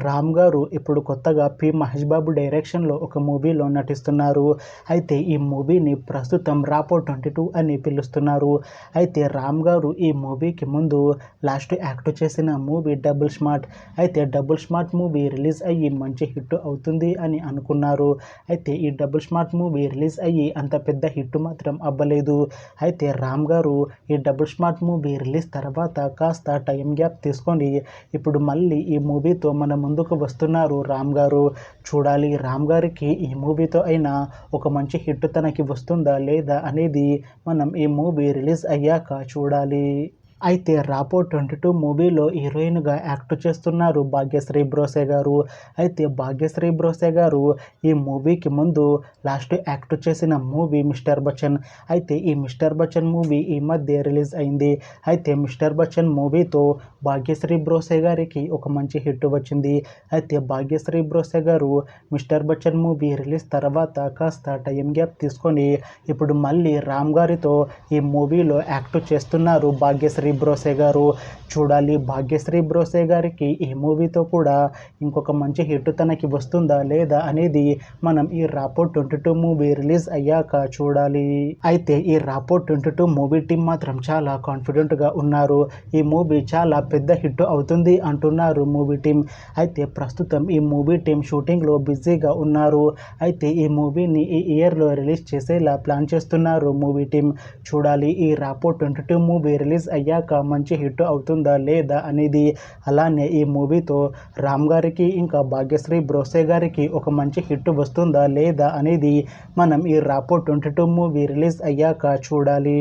రామ్ గారు ఇప్పుడు కొత్తగా మహేష్ బాబు డైరెక్షన్‌లో ఒక మూవీలో నటిస్తున్నారు. అయితే ఈ మూవీని ప్రస్తుతం 'రాపో22' అని పిలుస్తున్నారు. అయితే రామ్ గారు ఈ మూవీకి ముందు లాస్ట్ యాక్ట్ చేసిన మూవీ 'డబుల్ స్మార్ట్'. అయితే 'డబుల్ స్మార్ట్' మూవీ రిలీజ్ అయ్యి మంచి హిట్ అవుతుంది అని అనుకున్నారు. అయితే ఈ 'డబుల్ స్మార్ట్' మూవీ రిలీజ్ అయ్యి అంత పెద్ద హిట్ మాత్రం అవ్వలేదు. అయితే రామ్ గారు ఈ 'డబుల్ స్మార్ట్' మూవీ రిలీజ్ తర్వాత కాస్త టైం గ్యాప్ తీసుకొని ఇప్పుడు మళ్ళీ ఈ మూవీతో మన ముందుకు వస్తున్నారు రామ్ గారు. చూడాలి రామ్ గారికి ఈ మూవీతో అయినా ఒక మంచి హిట్ తనకి వస్తుందా లేదా అనేది మనం ఈ మూవీ రిలీజ్ అయ్యాక చూడాలి. అయితే 'రాపో22' మూవీలో హీరోయిన్‌గా యాక్ట్ చేస్తున్నారు భాగ్యశ్రీ బ్రోసే గారు. అయితే భాగ్యశ్రీ బ్రోసే గారు ఈ మూవీకి ముందు లాస్ట్ యాక్ట్ చేసిన మూవీ 'మిస్టర్ బచ్చన్'. అయితే ఈ 'మిస్టర్ బచ్చన్' మూవీ ఈ మధ్య రిలీజ్ అయింది. అయితే 'మిస్టర్ బచ్చన్' మూవీతో భాగ్యశ్రీ బ్రోసే గారికి ఒక మంచి హిట్ వచ్చింది. అయితే భాగ్యశ్రీ బ్రోసే గారు 'మిస్టర్ బచ్చన్' మూవీ రిలీజ్ తర్వాత కాస్త టైం గ్యాప్ తీసుకొని ఇప్పుడు మళ్ళీ రామ్ గారితో ఈ మూవీలో యాక్ట్ చేస్తున్నారు భాగ్యశ్రీ బ్రోసే గారు. చూడాలి భాగ్యశ్రీ బ్రోసే గారికి ఈ మూవీతో కూడా ఇంకొక మంచి హిట్ తనకి వస్తుందా లేదా అనేది మనం ఈ 'రాపో22' మూవీ రిలీజ్ అయ్యాక చూడాలి. అయితే ఈ 'రాపో22' మూవీ టీం మాత్రం చాలా కాన్ఫిడెంట్‌గా ఉన్నారు. ఈ మూవీ చాలా పెద్ద హిట్ అవుతుంది అంటున్నారు మూవీ టీం. అయితే ప్రస్తుతం ఈ మూవీ టీం షూటింగ్‌లో బిజీగా ఉన్నారు. అయితే ఈ మూవీని ఈ ఇయర్‌లో రిలీజ్ చేసేలా ప్లాన్ చేస్తున్నారు మూవీ టీం. చూడాలి ఈ 'రాపో22' మూవీ రిలీజ్ అయ్యాక మంచి హిట్ అవుతుందా లేదా అనేది. అలానే ఈ మూవీతో రామ్ గారికి ఇంకా భాగ్యశ్రీ బ్రోసే గారికి ఒక మంచి హిట్ వస్తుందా లేదా అనేది మనం ఈ 'రాపో22' మూవీ రిలీజ్ అయ్యాక చూడాలి.